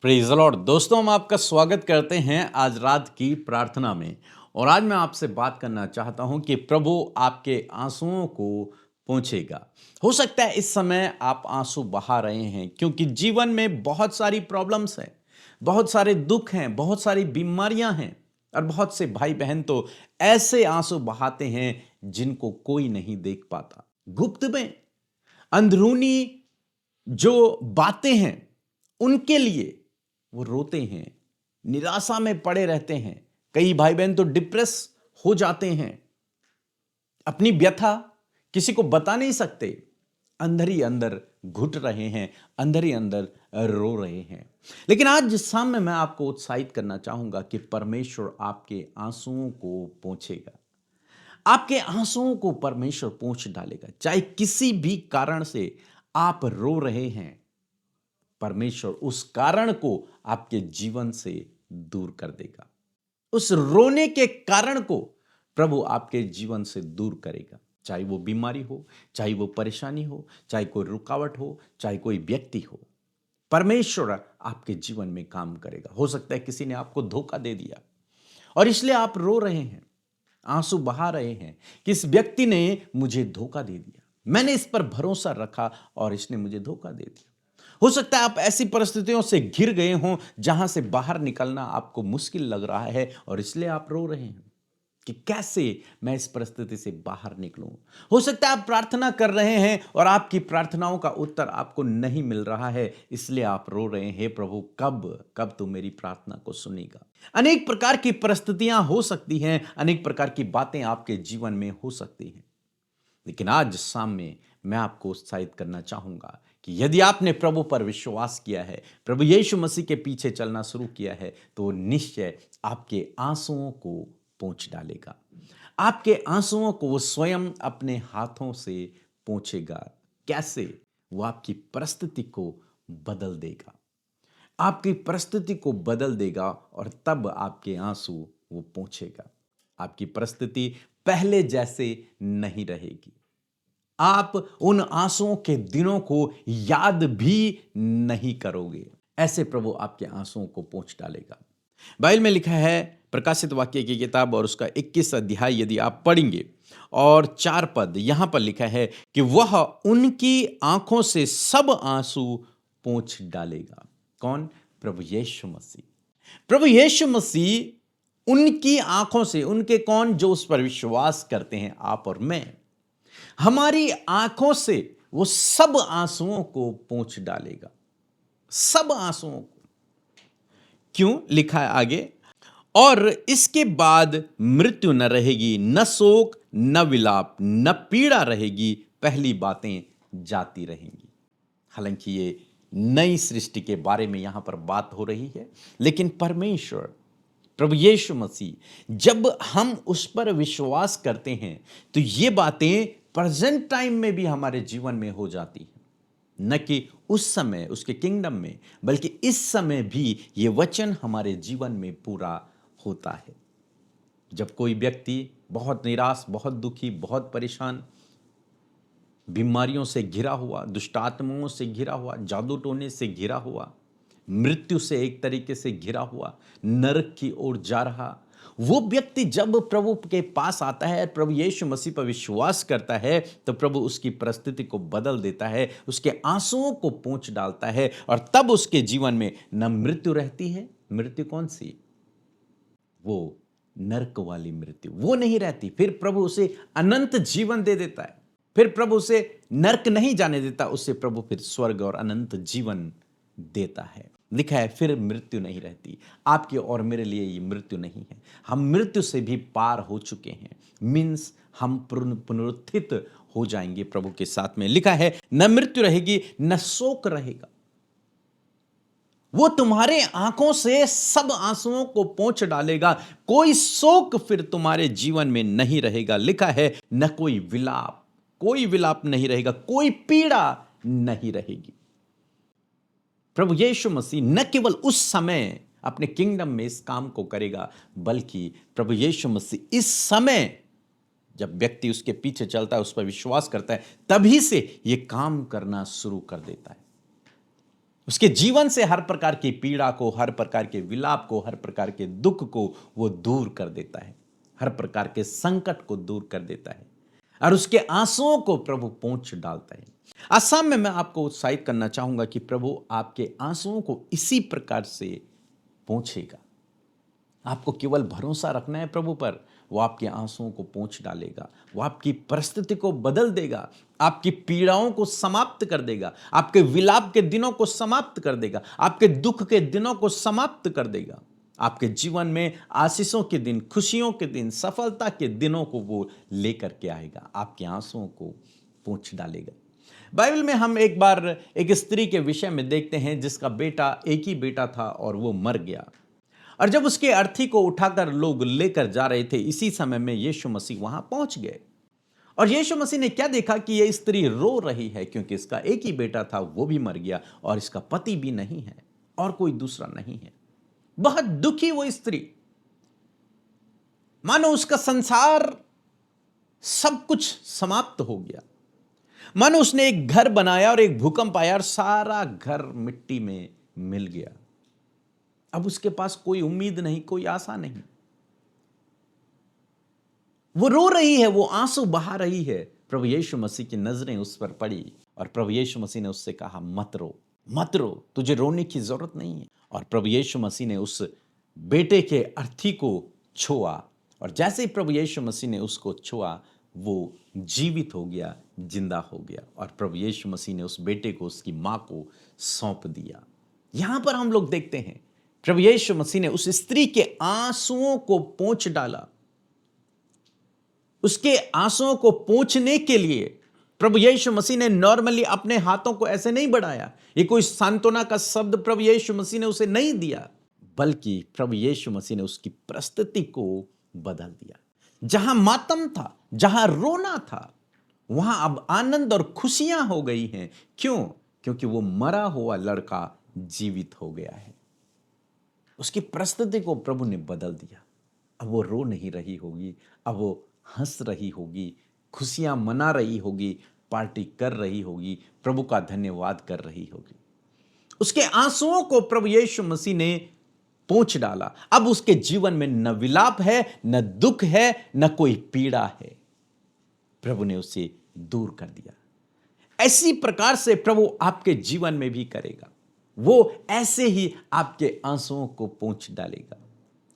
Praise the Lord. दोस्तों, हम आपका स्वागत करते हैं आज रात की प्रार्थना में। और आज मैं आपसे बात करना चाहता हूं कि प्रभु आपके आंसुओं को पोंछेगा। हो सकता है इस समय आप आंसू बहा रहे हैं क्योंकि जीवन में बहुत सारी प्रॉब्लम्स हैं, बहुत सारे दुख हैं, बहुत सारी बीमारियां हैं। और बहुत से भाई बहन तो ऐसे आंसू बहाते हैं जिनको कोई नहीं देख पाता। गुप्त में अंदरूनी जो बातें हैं उनके लिए वो रोते हैं, निराशा में पड़े रहते हैं। कई भाई बहन तो डिप्रेस हो जाते हैं, अपनी व्यथा किसी को बता नहीं सकते, अंदर ही अंदर घुट रहे हैं, अंदर ही अंदर रो रहे हैं। लेकिन आज शाम में मैं आपको उत्साहित करना चाहूंगा कि परमेश्वर आपके आंसुओं को पोंछेगा। आपके आंसुओं को परमेश्वर पोंछ डालेगा। चाहे किसी भी कारण से आप रो रहे हैं, परमेश्वर उस कारण को आपके जीवन से दूर कर देगा। उस रोने के कारण को प्रभु आपके जीवन से दूर करेगा। चाहे वो बीमारी हो, चाहे वो परेशानी हो, चाहे कोई रुकावट हो, चाहे कोई व्यक्ति हो, परमेश्वर आपके जीवन में काम करेगा। हो सकता है किसी ने आपको धोखा दे दिया और इसलिए आप रो रहे हैं, आंसू बहा रहे हैं कि इस व्यक्ति ने मुझे धोखा दे दिया, मैंने इस पर भरोसा रखा और इसने मुझे धोखा दे दिया। हो सकता है आप ऐसी परिस्थितियों से घिर गए हों जहां से बाहर निकलना आपको मुश्किल लग रहा है और इसलिए आप रो रहे हैं कि कैसे मैं इस परिस्थिति से बाहर निकलूं। हो सकता है आप प्रार्थना कर रहे हैं और आपकी प्रार्थनाओं का उत्तर आपको नहीं मिल रहा है, इसलिए आप रो रहे हैं, हे प्रभु कब कब तू मेरी प्रार्थना को सुनेगा। अनेक प्रकार की परिस्थितियां हो सकती हैं, अनेक प्रकार की बातें आपके जीवन में हो सकती हैं। लेकिन आज शाम में मैं आपको उत्साहित करना चाहूंगा कि यदि आपने प्रभु पर विश्वास किया है, प्रभु यीशु मसीह के पीछे चलना शुरू किया है, तो निश्चय आपके आंसुओं को पोंछ डालेगा। आपके आंसुओं को वो स्वयं अपने हाथों से पोंछेगा। कैसे? वो आपकी परिस्थिति को बदल देगा, आपकी परिस्थिति को बदल देगा और तब आपके आंसू वो पोंछेगा। आपकी परिस्थिति पहले जैसे नहीं रहेगी। आप उन आंसुओं के दिनों को याद भी नहीं करोगे। ऐसे प्रभु आपके आंसुओं को पोंछ डालेगा। बाइबल में लिखा है, प्रकाशित वाक्य की किताब और उसका 21 अध्याय यदि आप पढ़ेंगे और 4 पद, यहां पर लिखा है कि वह उनकी आंखों से सब आंसू पोंछ डालेगा। कौन? प्रभु यीशु मसीह। प्रभु यीशु मसीह उनकी आंखों से, उनके कौन? जो उस पर विश्वास करते हैं, आप और मैं, हमारी आंखों से वो सब आंसुओं को पोंछ डालेगा, सब आंसुओं को। क्यों? लिखा है आगे, और इसके बाद मृत्यु न रहेगी, न शोक, न विलाप, न पीड़ा रहेगी, पहली बातें जाती रहेंगी। हालांकि ये नई सृष्टि के बारे में यहां पर बात हो रही है, लेकिन परमेश्वर प्रभु यीशु मसीह, जब हम उस पर विश्वास करते हैं तो ये बातें प्रेजेंट टाइम में भी हमारे जीवन में हो जाती हैं। न कि उस समय उसके किंगडम में, बल्कि इस समय भी ये वचन हमारे जीवन में पूरा होता है। जब कोई व्यक्ति बहुत निराश, बहुत दुखी, बहुत परेशान, बीमारियों से घिरा हुआ, दुष्ट आत्माओं से घिरा हुआ, जादू टोने से घिरा हुआ, मृत्यु से एक तरीके से घिरा हुआ, नरक की ओर जा रहा, वो व्यक्ति जब प्रभु के पास आता है, प्रभु यीशु मसीह पर विश्वास करता है, तो प्रभु उसकी परिस्थिति को बदल देता है, उसके आंसुओं को पोंछ डालता है और तब उसके जीवन में न मृत्यु रहती है। मृत्यु कौन सी? वो नरक वाली मृत्यु, वो नहीं रहती। फिर प्रभु उसे अनंत जीवन दे देता है। फिर प्रभु उसे नरक नहीं जाने देता, उससे प्रभु फिर स्वर्ग और अनंत जीवन देता है। लिखा है फिर मृत्यु नहीं रहती। आपके और मेरे लिए ये मृत्यु नहीं है, हम मृत्यु से भी पार हो चुके हैं। मीन्स हम पुनरुत्थित हो जाएंगे प्रभु के साथ में। लिखा है न मृत्यु रहेगी, न शोक रहेगा। वो तुम्हारे आंखों से सब आंसुओं को पोंछ डालेगा। कोई शोक फिर तुम्हारे जीवन में नहीं रहेगा। लिखा है न कोई विलाप, कोई विलाप नहीं रहेगा, कोई पीड़ा नहीं रहेगी। प्रभु यीशु मसीह न केवल उस समय अपने किंगडम में इस काम को करेगा, बल्कि प्रभु यीशु मसीह इस समय, जब व्यक्ति उसके पीछे चलता है, उस पर विश्वास करता है, तभी से यह काम करना शुरू कर देता है। उसके जीवन से हर प्रकार की पीड़ा को, हर प्रकार के विलाप को, हर प्रकार के दुख को वो दूर कर देता है, हर प्रकार के संकट को दूर कर देता है और उसके आंसुओं को प्रभु पोंछ डालता है। आज शाम में मैं आपको उत्साहित करना चाहूंगा कि प्रभु आपके आंसुओं को इसी प्रकार से पोंछेगा। आपको केवल भरोसा रखना है प्रभु पर, वो आपके आंसुओं को पोंछ डालेगा, वो आपकी परिस्थिति को बदल देगा, आपकी पीड़ाओं को समाप्त कर देगा, आपके विलाप के दिनों को समाप्त कर देगा, आपके दुख के दिनों को समाप्त कर देगा। आपके जीवन में आशीषों के दिन, खुशियों के दिन, सफलता के दिनों को वो लेकर के आएगा, आपके आंसुओं को पोंछ डालेगा। बाइबल में हम एक बार एक स्त्री के विषय में देखते हैं जिसका बेटा, एक ही बेटा था और वो मर गया। और जब उसके अर्थी को उठाकर लोग लेकर जा रहे थे, इसी समय में यीशु मसीह वहां पहुंच गए। और यीशु मसीह ने क्या देखा कि यह स्त्री रो रही है क्योंकि इसका एक ही बेटा था, वो भी मर गया और इसका पति भी नहीं है और कोई दूसरा नहीं है। बहुत दुखी वो स्त्री, मानो उसका संसार सब कुछ समाप्त हो गया। मानो उसने एक घर बनाया और एक भूकंप आया और सारा घर मिट्टी में मिल गया। अब उसके पास कोई उम्मीद नहीं, कोई आशा नहीं। वो रो रही है, वो आंसू बहा रही है। प्रभु यीशु मसीह की नजरें उस पर पड़ी और प्रभु यीशु मसीह ने उससे कहा, मत रो, मत रो, तुझे रोने की जरूरत नहीं है। और प्रभु यीशु मसीह ने उस बेटे के अर्थी को छुआ और जैसे ही प्रभु यीशु मसीह ने उसको छुआ, वो जीवित हो गया, जिंदा हो गया। और प्रभु यीशु मसीह ने उस बेटे को उसकी मां को सौंप दिया। यहां पर हम लोग देखते हैं प्रभु यीशु मसीह ने उस स्त्री के आंसुओं को पोंछ डाला। उसके आंसुओं को पोंछने के लिए प्रभु यीशु मसीह ने नॉर्मली अपने हाथों को ऐसे नहीं बढ़ाया। ये कोई सांत्वना का शब्द प्रभु यीशु मसीह ने उसे नहीं दिया, बल्कि प्रभु यीशु मसीह ने उसकी परिस्थिति को बदल दिया। जहां मातम था, जहां रोना था, वहां अब आनंद और खुशियां हो गई हैं। क्यों? क्योंकि वो मरा हुआ लड़का जीवित हो गया है। उसकी परिस्थिति को प्रभु ने बदल दिया। अब वो रो नहीं रही होगी, अब वो हंस रही होगी, खुशियां मना रही होगी, पार्टी कर रही होगी, प्रभु का धन्यवाद कर रही होगी। उसके आंसुओं को प्रभु यीशु मसीह ने पोंछ डाला। अब उसके जीवन में न विलाप है, न दुख है, न कोई पीड़ा है। प्रभु ने उसे दूर कर दिया। ऐसी प्रकार से प्रभु आपके जीवन में भी करेगा। वो ऐसे ही आपके आंसुओं को पोंछ डालेगा।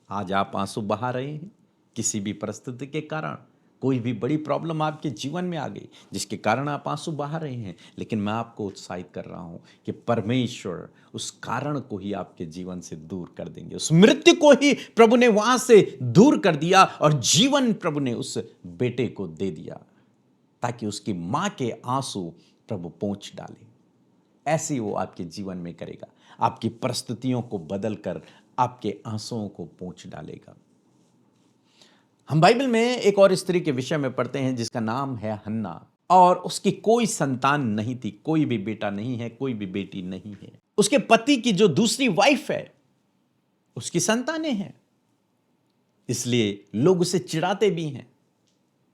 आज आप आंसू बहा रहे हैं किसी भी परिस्थिति के कारण, कोई भी बड़ी प्रॉब्लम आपके जीवन में आ गई जिसके कारण आप आंसू बहा रहे हैं, लेकिन मैं आपको उत्साहित कर रहा हूं कि परमेश्वर उस कारण को ही आपके जीवन से दूर कर देंगे। उस मृत्यु को ही प्रभु ने वहां से दूर कर दिया और जीवन प्रभु ने उस बेटे को दे दिया ताकि उसकी मां के आंसू प्रभु पोंछ डाले। ऐसे वो आपके जीवन में करेगा, आपकी परिस्थितियों को बदलकर आपके आंसुओं को पोंछ डालेगा। हम बाइबल में एक और स्त्री के विषय में पढ़ते हैं जिसका नाम है हन्ना, और उसकी कोई संतान नहीं थी, कोई भी बेटा नहीं है, कोई भी बेटी नहीं है। उसके पति की जो दूसरी वाइफ है उसकी संतानें हैं, इसलिए लोग उसे चिढ़ाते भी हैं,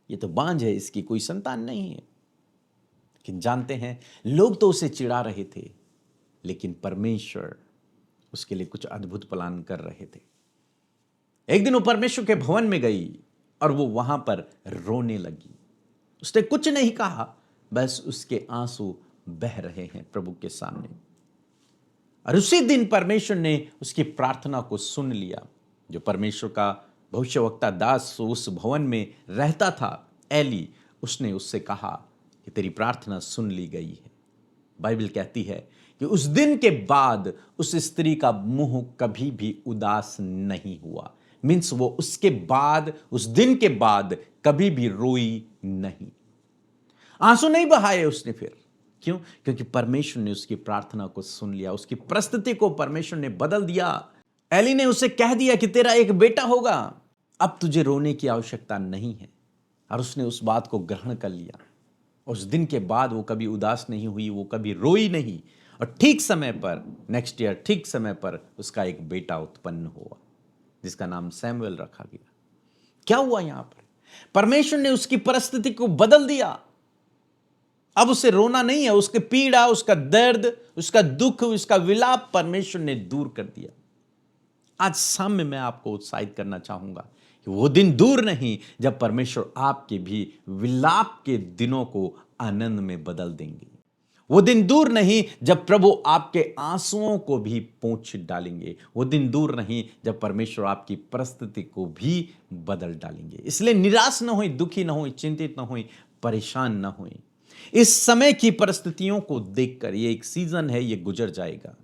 ये तो बांझ है, इसकी कोई संतान नहीं है। लेकिन जानते हैं, लोग तो उसे चिढ़ा रहे थे, लेकिन परमेश्वर उसके लिए कुछ अद्भुत प्लान कर रहे थे। एक दिन वो परमेश्वर के भवन में गई और वो वहां पर रोने लगी। उसने कुछ नहीं कहा, बस उसके आंसू बह रहे हैं प्रभु के सामने। और उसी दिन परमेश्वर ने उसकी प्रार्थना को सुन लिया। जो परमेश्वर का भविष्यवक्ता दास उस भवन में रहता था, एली, उसने उससे कहा कि तेरी प्रार्थना सुन ली गई है। बाइबल कहती है कि उस दिन के बाद उस स्त्री का मुंह कभी भी उदास नहीं हुआ। मीन्स वो उसके बाद, उस दिन के बाद कभी भी रोई नहीं, आंसू नहीं बहाए उसने। फिर क्यों? क्योंकि परमेश्वर ने उसकी प्रार्थना को सुन लिया, उसकी परिस्थिति को परमेश्वर ने बदल दिया। एली ने उसे कह दिया कि तेरा एक बेटा होगा, अब तुझे रोने की आवश्यकता नहीं है। और उसने उस बात को ग्रहण कर लिया। उस दिन के बाद वो कभी उदास नहीं हुई, वो कभी रोई नहीं। और ठीक समय पर, नेक्स्ट ईयर ठीक समय पर उसका एक बेटा उत्पन्न हुआ जिसका नाम सैमुएल रखा गया। क्या हुआ यहां पर? परमेश्वर ने उसकी परिस्थिति को बदल दिया। अब उसे रोना नहीं है, उसकी पीड़ा, उसका दर्द, उसका दुख, उसका विलाप परमेश्वर ने दूर कर दिया। आज शाम में मैं आपको उत्साहित करना चाहूंगा कि वो दिन दूर नहीं जब परमेश्वर आपके भी विलाप के दिनों को आनंद में बदल देंगे। वो दिन दूर नहीं जब प्रभु आपके आंसुओं को भी पोंछ डालेंगे। वो दिन दूर नहीं जब परमेश्वर आपकी परिस्थिति को भी बदल डालेंगे। इसलिए निराश ना होई, दुखी ना होई, चिंतित ना होई, परेशान ना होई। इस समय की परिस्थितियों को देखकर, ये एक सीजन है, ये गुजर जाएगा।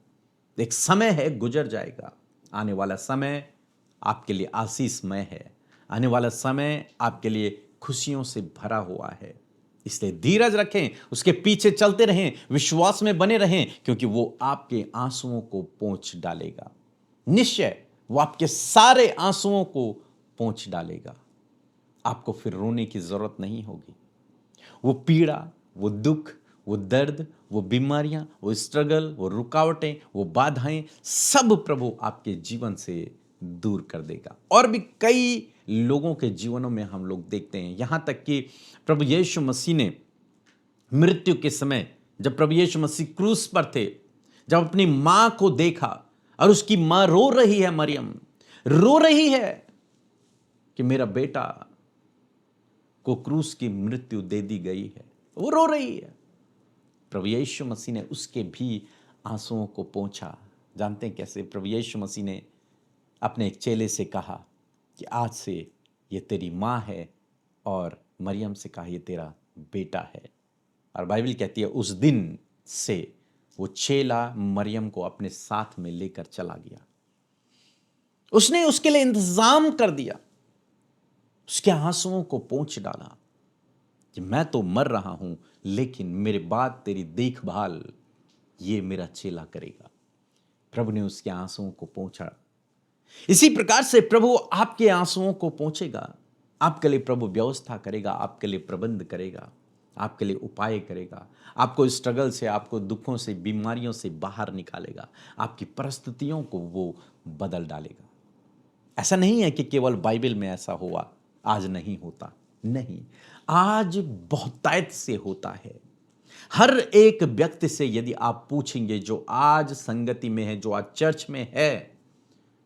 एक समय है, गुजर जाएगा। आने वाला समय आपके लिए आशीषमय है। आने वाला समय आपके लिए खुशियों से भरा हुआ है। इसलिए धीरज रखें, उसके पीछे चलते रहें, विश्वास में बने रहें, क्योंकि वो आपके आंसुओं को पोंछ डालेगा। निश्चय वो आपके सारे आंसुओं को पोंछ डालेगा। आपको फिर रोने की जरूरत नहीं होगी। वो पीड़ा, वो दुख, वो दर्द, वो बीमारियां, वो स्ट्रगल, वो रुकावटें, वो बाधाएं, सब प्रभु आपके जीवन से दूर कर देगा। और भी कई लोगों के जीवनों में हम लोग देखते हैं, यहां तक कि प्रभु यीशु मसीह ने मृत्यु के समय, जब प्रभु यीशु मसीह क्रूस पर थे, जब अपनी मां को देखा और उसकी मां रो रही है, मरियम रो रही है कि मेरा बेटा को क्रूस की मृत्यु दे दी गई है, वो रो रही है। प्रभु यीशु मसीह ने उसके भी आंसुओं को पोंछा। जानते हैं कैसे? प्रभु यीशु मसीह ने अपने एक चेले से कहा कि आज से ये तेरी माँ है, और मरियम से कहा ये तेरा बेटा है। और बाइबल कहती है उस दिन से वो चेला मरियम को अपने साथ में लेकर चला गया। उसने उसके लिए इंतजाम कर दिया, उसके आंसुओं को पोंछ डाला कि मैं तो मर रहा हूं, लेकिन मेरे बाद तेरी देखभाल ये मेरा चेला करेगा। प्रभु ने उसके आंसुओं को पोंछा। इसी प्रकार से प्रभु आपके आंसुओं को पोंछेगा। आपके लिए प्रभु व्यवस्था करेगा, आपके लिए प्रबंध करेगा, आपके लिए उपाय करेगा, आपको स्ट्रगल से, आपको दुखों से, बीमारियों से बाहर निकालेगा, आपकी परिस्थितियों को वो बदल डालेगा। ऐसा नहीं है कि केवल बाइबल में ऐसा हुआ, आज नहीं होता, नहीं, आज बहुतायत से होता है। हर एक व्यक्ति से यदि आप पूछेंगे जो आज संगति में है, जो आज चर्च में है,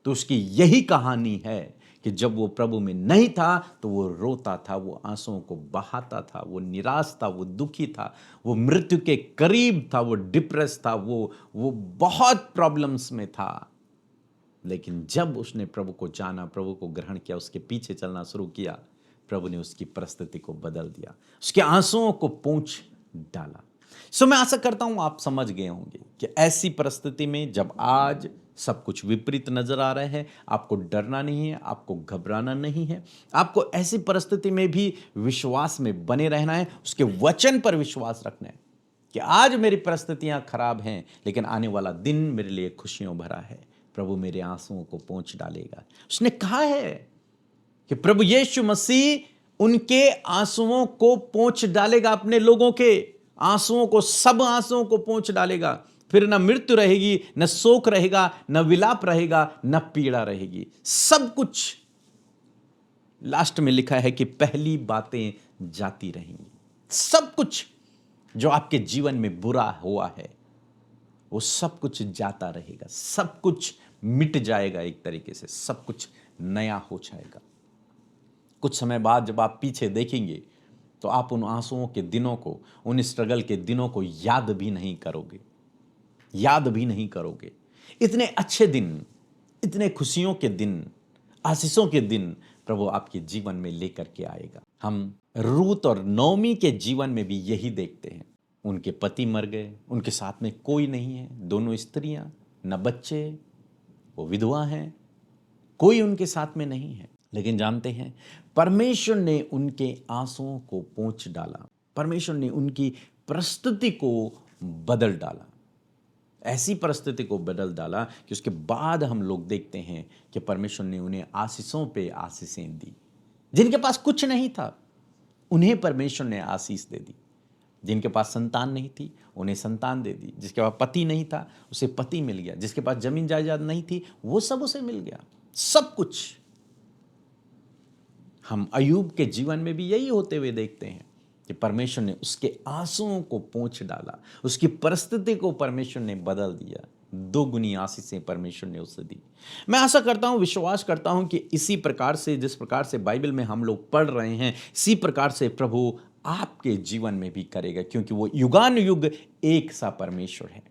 तो उसकी यही कहानी है कि जब वो प्रभु में नहीं था तो वो रोता था, वो आंसुओं को बहाता था, वो निराश था, वो दुखी था, वो मृत्यु के करीब था, वो डिप्रेस था, वो बहुत प्रॉब्लम्स में था। लेकिन जब उसने प्रभु को जाना, प्रभु को ग्रहण किया, उसके पीछे चलना शुरू किया, प्रभु ने उसकी परिस्थिति को बदल दिया, उसके आंसुओं को पोंछ डाला। सो मैं आशा करता हूं आप समझ गए होंगे कि ऐसी परिस्थिति में जब आज सब कुछ विपरीत नजर आ रहा है, आपको डरना नहीं है, आपको घबराना नहीं है, आपको ऐसी परिस्थिति में भी विश्वास में बने रहना है, उसके वचन पर विश्वास रखना है कि आज मेरी परिस्थितियां खराब हैं, लेकिन आने वाला दिन मेरे लिए खुशियों भरा है। प्रभु मेरे आंसुओं को पोंछ डालेगा। उसने कहा है कि प्रभु यीशु मसीह उनके आंसुओं को पोंछ डालेगा, अपने लोगों के आंसुओं को, सब आंसुओं को पोंछ डालेगा। फिर न मृत्यु रहेगी, न शोक रहेगा, न विलाप रहेगा, न पीड़ा रहेगी। सब कुछ, लास्ट में लिखा है कि पहली बातें जाती रहेंगी। सब कुछ जो आपके जीवन में बुरा हुआ है वो सब कुछ जाता रहेगा, सब कुछ मिट जाएगा, एक तरीके से सब कुछ नया हो जाएगा। कुछ समय बाद जब आप पीछे देखेंगे तो आप उन आंसुओं के दिनों को, उन स्ट्रगल के दिनों को याद भी नहीं करोगे, याद भी नहीं करोगे। इतने अच्छे दिन, इतने खुशियों के दिन, आशीषों के दिन प्रभु आपके जीवन में लेकर के आएगा। हम रूत और नौमी के जीवन में भी यही देखते हैं। उनके पति मर गए, उनके साथ में कोई नहीं है, दोनों स्त्रियां, न बच्चे, वो विधवा हैं, कोई उनके साथ में नहीं है। लेकिन जानते हैं, परमेश्वर ने उनके आंसुओं को पोंछ डाला, परमेश्वर ने उनकी परिस्थिति को बदल डाला, ऐसी परिस्थिति को बदल डाला कि उसके बाद हम लोग देखते हैं कि परमेश्वर ने उन्हें आशीषों पे आशीषें दी। जिनके पास कुछ नहीं था उन्हें परमेश्वर ने आशीष दे दी, जिनके पास संतान नहीं थी उन्हें संतान दे दी, जिसके पास पति नहीं था उसे पति मिल गया, जिसके पास जमीन जायदाद नहीं थी वो सब उसे मिल गया, सब कुछ। हम अय्यूब के जीवन में भी यही होते हुए देखते हैं। कि परमेश्वर ने उसके आंसुओं को पोंछ डाला, उसकी परिस्थिति को परमेश्वर ने बदल दिया, 2 गुनी आशीषें परमेश्वर ने उसे दी। मैं आशा करता हूं, विश्वास करता हूं कि इसी प्रकार से, जिस प्रकार से बाइबल में हम लोग पढ़ रहे हैं, इसी प्रकार से प्रभु आपके जीवन में भी करेगा, क्योंकि वो युगान युग एक सा परमेश्वर है,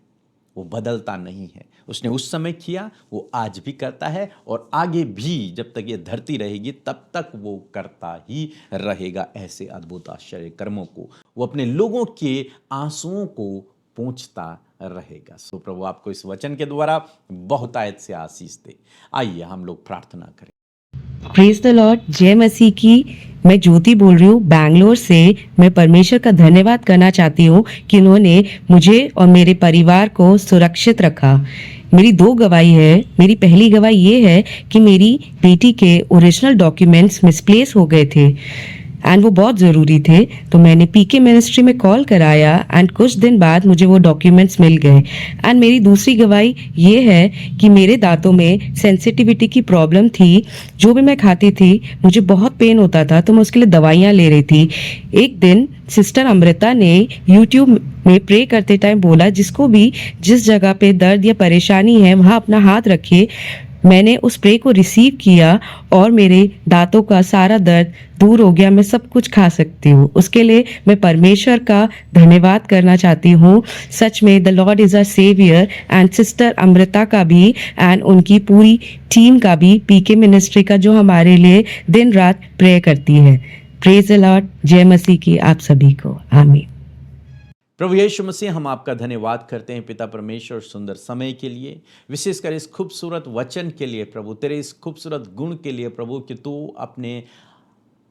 वो बदलता नहीं है। उसने उस समय किया, वो आज भी करता है, और आगे भी जब तक ये धरती रहेगी तब तक वो करता ही रहेगा ऐसे अद्भुत आश्चर्य कर्मों को। वो अपने लोगों के आंसुओं को पोंछता रहेगा। सो प्रभु आपको इस वचन के द्वारा बहुतायत से आशीष दे। आइए हम लोग प्रार्थना करें। प्रेज द लॉर्ड, जय मसीह की। मैं ज्योति बोल रही हूँ बैंगलोर से। मैं परमेश्वर का धन्यवाद करना चाहती हूँ कि उन्होंने मुझे और मेरे परिवार को सुरक्षित रखा। मेरी 2 गवाही है। मेरी पहली गवाही ये है कि मेरी बेटी के ओरिजिनल डॉक्यूमेंट्स मिसप्लेस हो गए थे एंड वो बहुत ज़रूरी थे, तो मैंने पीके मिनिस्ट्री में कॉल कराया एंड कुछ दिन बाद मुझे वो डॉक्यूमेंट्स मिल गए। एंड मेरी दूसरी गवाही ये है कि मेरे दांतों में सेंसिटिविटी की प्रॉब्लम थी। जो भी मैं खाती थी मुझे बहुत पेन होता था, तो मैं उसके लिए दवाइयाँ ले रही थी। एक दिन सिस्टर अमृता ने यूट्यूब में प्रे करते टाइम बोला, जिसको भी जिस जगह पे दर्द या परेशानी है वहाँ अपना हाथ रखिए। मैंने उस प्रे को रिसीव किया और मेरे दांतों का सारा दर्द दूर हो गया। मैं सब कुछ खा सकती हूँ। उसके लिए मैं परमेश्वर का धन्यवाद करना चाहती हूँ। सच में the lord is a saviour. And sister Amrita का भी एंड उनकी पूरी टीम का भी, पीके मिनिस्ट्री का, जो हमारे लिए दिन रात प्रे करती है। Praise the Lord. जय मसीह की आप सभी को। आमीन। प्रभु यीशु मसीह, हम आपका धन्यवाद करते हैं पिता परमेश्वर, सुंदर समय के लिए, विशेषकर इस खूबसूरत वचन के लिए प्रभु, तेरे इस खूबसूरत गुण के लिए प्रभु, कि तू अपने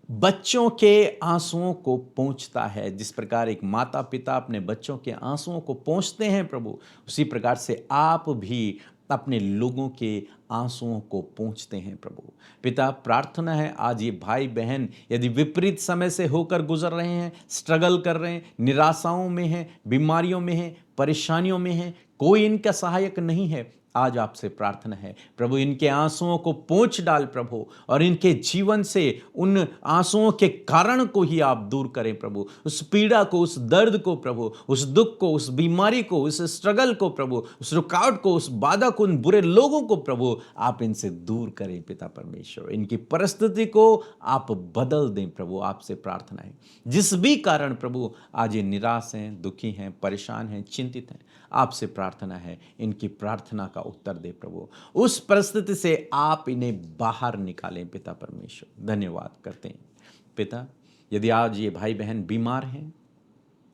बच्चों के आंसुओं को पोंछता है। जिस प्रकार एक माता पिता अपने बच्चों के आंसुओं को पोंछते हैं प्रभु, उसी प्रकार से आप भी अपने लोगों के आंसुओं को पोंछते हैं प्रभु। पिता, प्रार्थना है आज ये भाई बहन यदि विपरीत समय से होकर गुजर रहे हैं, स्ट्रगल कर रहे हैं, निराशाओं में हैं, बीमारियों में हैं, परेशानियों में हैं, कोई इनका सहायक नहीं है, आज आपसे प्रार्थना है प्रभु, इनके आंसुओं को पोंछ डाल प्रभु, और इनके जीवन से उन आंसुओं के कारण को ही आप दूर करें प्रभु। उस पीड़ा को, उस दर्द को प्रभु, उस दुख को, उस बीमारी को, उस स्ट्रगल को प्रभु, उस रुकावट को, उस बाधा को, उन बुरे लोगों को प्रभु आप इनसे दूर करें पिता परमेश्वर। इनकी परिस्थिति को आप बदल दें प्रभु, आपसे प्रार्थना है। जिस भी कारण प्रभु आज ये निराश हैं, दुखी हैं, परेशान हैं, चिंतित हैं, आपसे प्रार्थना है इनकी प्रार्थना का उत्तर दे प्रभु। उस परिस्थिति से आप इन्हें बाहर निकालें पिता परमेश्वर। धन्यवाद करते हैं पिता। यदि आज ये भाई बहन बीमार हैं,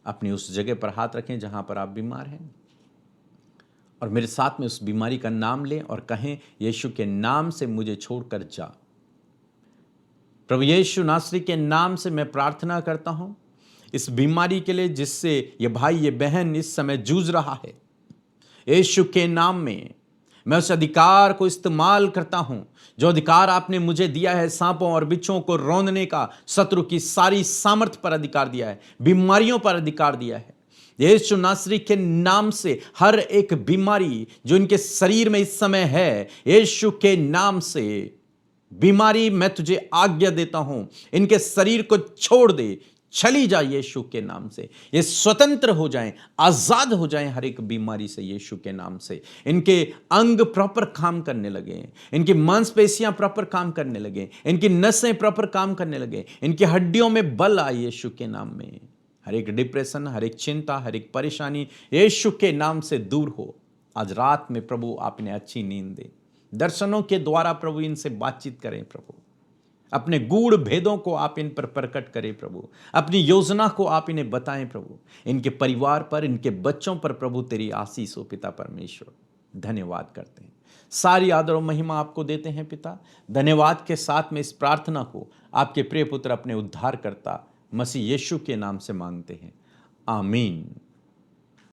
अपनी उस जगह पर हाथ रखें जहां पर आप बीमार हैं, और मेरे साथ में उस बीमारी का नाम लें और कहें, यीशु के नाम से मुझे छोड़कर जा। प्रभु यीशु नासरी के नाम से मैं प्रार्थना करता हूं इस बीमारी के लिए जिससे ये भाई ये बहन इस समय जूझ रहा है। यीशु के नाम में मैं उस अधिकार को इस्तेमाल करता हूं जो अधिकार आपने मुझे दिया है, सांपों और बिच्छुओं को रौंदने का, शत्रु की सारी सामर्थ्य पर अधिकार दिया है, बीमारियों पर अधिकार दिया है। यीशु नासरी के नाम से हर एक बीमारी जो इनके शरीर में इस समय है, यीशु के नाम से बीमारी मैं तुझे आज्ञा देता हूं, इनके शरीर को छोड़ दे, चली जाए यीशु के नाम से। ये स्वतंत्र हो जाएं, आजाद हो जाएं हर एक बीमारी से यीशु के नाम से। इनके अंग प्रॉपर काम करने लगे, इनकी मांसपेशियां प्रॉपर काम करने लगे, इनकी नसें प्रॉपर काम करने लगे, इनकी हड्डियों में बल आए यीशु के नाम में। हर एक डिप्रेशन, हर एक चिंता, हर एक परेशानी यीशु के नाम से दूर हो। आज रात में प्रभु आपने अच्छी नींद दे, दर्शनों के द्वारा प्रभु इनसे बातचीत करें प्रभु, अपने गूढ़ भेदों को आप इन पर प्रकट करें प्रभु, अपनी योजना को आप इन्हें बताएं प्रभु। इनके परिवार पर, इनके बच्चों पर प्रभु तेरी आशीष हो पिता परमेश्वर। धन्यवाद करते हैं, सारी आदर और महिमा आपको देते हैं पिता। धन्यवाद के साथ में इस प्रार्थना को आपके प्रिय पुत्र अपने उद्धारकर्ता मसीह यीशु के नाम से मांगते हैं, आमीन।